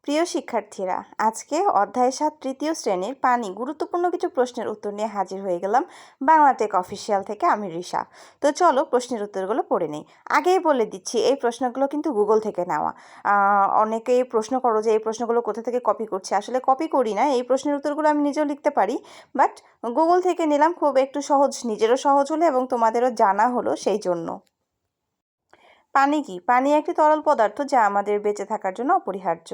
প্রিয় শিক্ষার্থীরা, আজকে অধ্যায় ৭ তৃতীয় শ্রেণীর পানি গুরুত্বপূর্ণ কিছু প্রশ্নের উত্তর নিয়ে হাজির হয়ে গেলাম বাংলাটেক অফিসিয়াল থেকে। আমি রিশা। তো চলো প্রশ্নের উত্তরগুলো পড়ে নেই। আগেই বলে দিচ্ছি, এই প্রশ্নগুলো কিন্তু গুগল থেকে নেওয়া। অনেকেই প্রশ্ন করো যে এই প্রশ্নগুলো কোথা থেকে কপি করছে। আসলে কপি করি না, এই প্রশ্নের উত্তরগুলো আমি নিজেও লিখতে পারি, বাট গুগল থেকে নিলাম। খুব একটু সহজ, নিজেরও সহজ হলো এবং তোমাদেরও জানা হলো সেই জন্য। পানি কি? পানি একটি তরল পদার্থ যা আমাদের বেঁচে থাকার জন্য অপরিহার্য।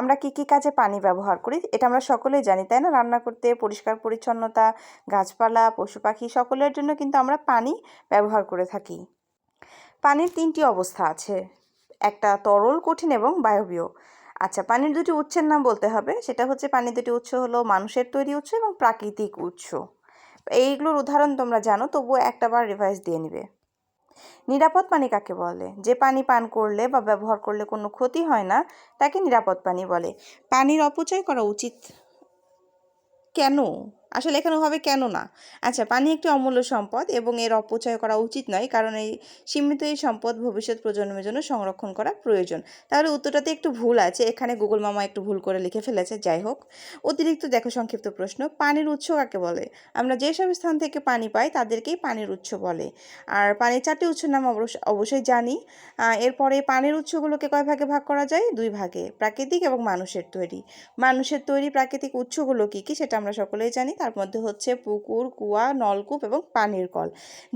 আমরা কি কি কাজে পানি ব্যবহার করি এটা আমরা সকলেই জানি, তাই না? রান্না করতে, পরিষ্কার পরিচ্ছন্নতা, গাছপালা, পশু পাখি সকলের জন্য কিন্তু আমরা পানি ব্যবহার করে থাকি। পানির তিনটি অবস্থা আছে, একটা তরল, কঠিন এবং বায়বীয়। আচ্ছা, পানির দুটি উৎসের নাম বলতে হবে। সেটা হচ্ছে, পানির দুটি উৎস হলো মানুষের তৈরি উৎস এবং প্রাকৃতিক উৎস। এইগুলোর উদাহরণ তোমরা জানো, তবুও একটাবার রিভাইজ দিয়ে নিবে। নিরাপদ পানি কাকে বলে? যে পানি পান করলে বা ব্যবহার করলে কোনো ক্ষতি হয় না, তাকে নিরাপদ পানি বলে। পানির অপচয় করা উচিত কেন? আসলে এখানে হবে কেন না। আচ্ছা, পানি একটি অমূল্য সম্পদ এবং এর অপচয় করা উচিত নয়, কারণ এই সীমিত এই সম্পদ ভবিষ্যৎ প্রজন্মের জন্য সংরক্ষণ করা প্রয়োজন। তাহলে উত্তরটাতে একটু ভুল আছে, এখানে গুগল মামা একটু ভুল করে লিখে ফেলেছে। যাই হোক, অতিরিক্ত দেখো সংক্ষিপ্ত প্রশ্ন, পানির উৎস কাকে বলে? আমরা যেসব স্থান থেকে পানি পাই তাদেরকেই পানির উৎস বলে। আর পানির চারটি উৎসের নাম অবশ্যই জানি। এরপরে পানির উৎসগুলোকে কয় ভাগে ভাগ করা যায়? দুই ভাগে, প্রাকৃতিক এবং মানুষের তৈরি। মানুষের তৈরি প্রাকৃতিক উৎসগুলো কী কী সেটা আমরা সকলেই জানি। তার মধ্যে হচ্ছে পুকুর, কুয়া, নলকূপ এবং পানির কল।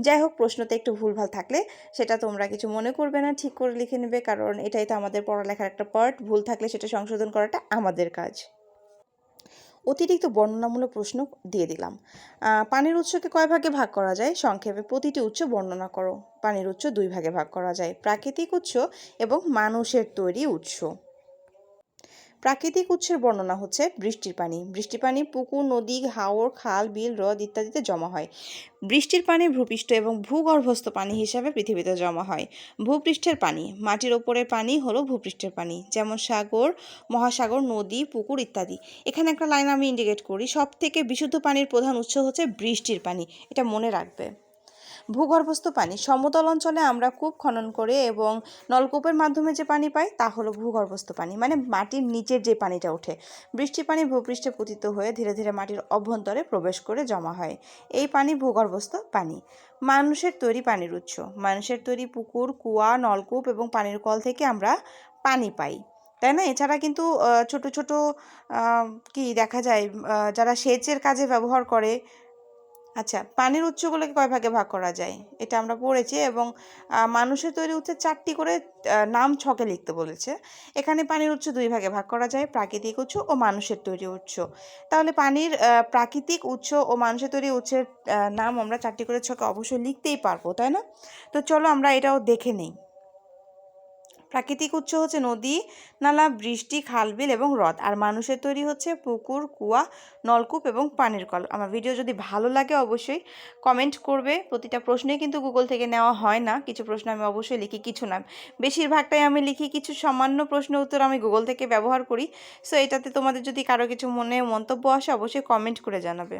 যাই হোক, প্রশ্নতে একটু ভুলভাল থাকলে সেটা তোমরা কিছু মনে করবে না, ঠিক করে লিখে নেবে, কারণ এটাই তো আমাদের পড়ালেখার একটা পার্ট। ভুল থাকলে সেটা সংশোধন করাটা আমাদের কাজ। অতিরিক্ত বর্ণনামূলক প্রশ্ন দিয়ে দিলাম। পানির উৎসকে কয় ভাগে ভাগ করা যায়? সংক্ষেপে প্রতিটি উৎস বর্ণনা করো। পানির উৎস দুই ভাগে ভাগ করা যায়, প্রাকৃতিক উৎস এবং মানুষের তৈরি উৎস। প্রাকৃতিক উৎসের বর্ণনা হচ্ছে বৃষ্টির পানি। বৃষ্টির পানি পুকুর, নদী, হাওর, খাল, বিল, হ্রদ ইত্যাদিতে জমা হয়। বৃষ্টির পানি ভূপৃষ্ঠ এবং ভূগর্ভস্থ পানি হিসাবে পৃথিবীতে জমা হয়। ভূপৃষ্ঠের পানি, মাটির ওপরের পানি হলো ভূপৃষ্ঠের পানি, যেমন সাগর, মহাসাগর, নদী, পুকুর ইত্যাদি। এখানে একটা লাইন আমি ইন্ডিকেট করি, সব থেকে বিশুদ্ধ পানির প্রধান উৎস হচ্ছে বৃষ্টির পানি, এটা মনে রাখবে। ভূগর্ভস্থ পানি, সমতল অঞ্চলে আমরা কূপ খনন করে এবং নলকূপের মাধ্যমে যে পানি পাই তা হলো ভূগর্ভস্থ পানি, মানে মাটির নিচের যে পানিটা ওঠে। বৃষ্টির পানি ভূপৃষ্ঠে পতিত হয়ে ধীরে ধীরে মাটির অভ্যন্তরে প্রবেশ করে জমা হয়, এই পানি ভূগর্ভস্থ পানি। মানুষের তৈরি পানির উৎস, মানুষের তৈরি পুকুর, কুয়া, নলকূপ এবং পানির কল থেকে আমরা পানি পাই, তাই না? এছাড়া কিন্তু ছোট ছোট কি দেখা যায়, যারা সেচের কাজে ব্যবহার করে। আচ্ছা, পানির উৎসগুলোকে কয় ভাগে ভাগ করা যায় এটা আমরা পড়েছি, এবং মানুষের তৈরি উৎসের 4টি করে নাম ছকে লিখতে বলেছে। এখানে পানির উৎস দুই ভাগে ভাগ করা যায়, প্রাকৃতিক উৎস ও মানুষের তৈরি উৎস। তাহলে পানির প্রাকৃতিক উৎস ও মানুষের তৈরি উৎসের নাম আমরা 4টি করে ছকে অবশ্যই লিখতেই পারবো, তাই না? তো চলো আমরা এটাও দেখে নেই। প্রাকৃতিক উৎস হচ্ছে নদী, নালা, বৃষ্টি, খাল, বিল এবং হ্রদ। আর মানুষের তৈরি হচ্ছে পুকুর, কুয়া, নলকূপ এবং পানির কল। আমার ভিডিও যদি ভালো লাগে অবশ্যই কমেন্ট করবে। প্রতিটা প্রশ্নই কিন্তু গুগল থেকে নেওয়া হয় না, কিছু প্রশ্ন আমি অবশ্যই লিখি, কিছু না, বেশিরভাগটাই আমি লিখি। কিছু সামান্য প্রশ্ন উত্তর আমি গুগল থেকে ব্যবহার করি। সো এটাতে তোমাদের যদি কারো কিছু মনে মন্তব্য আসে অবশ্যই কমেন্ট করে জানাবে।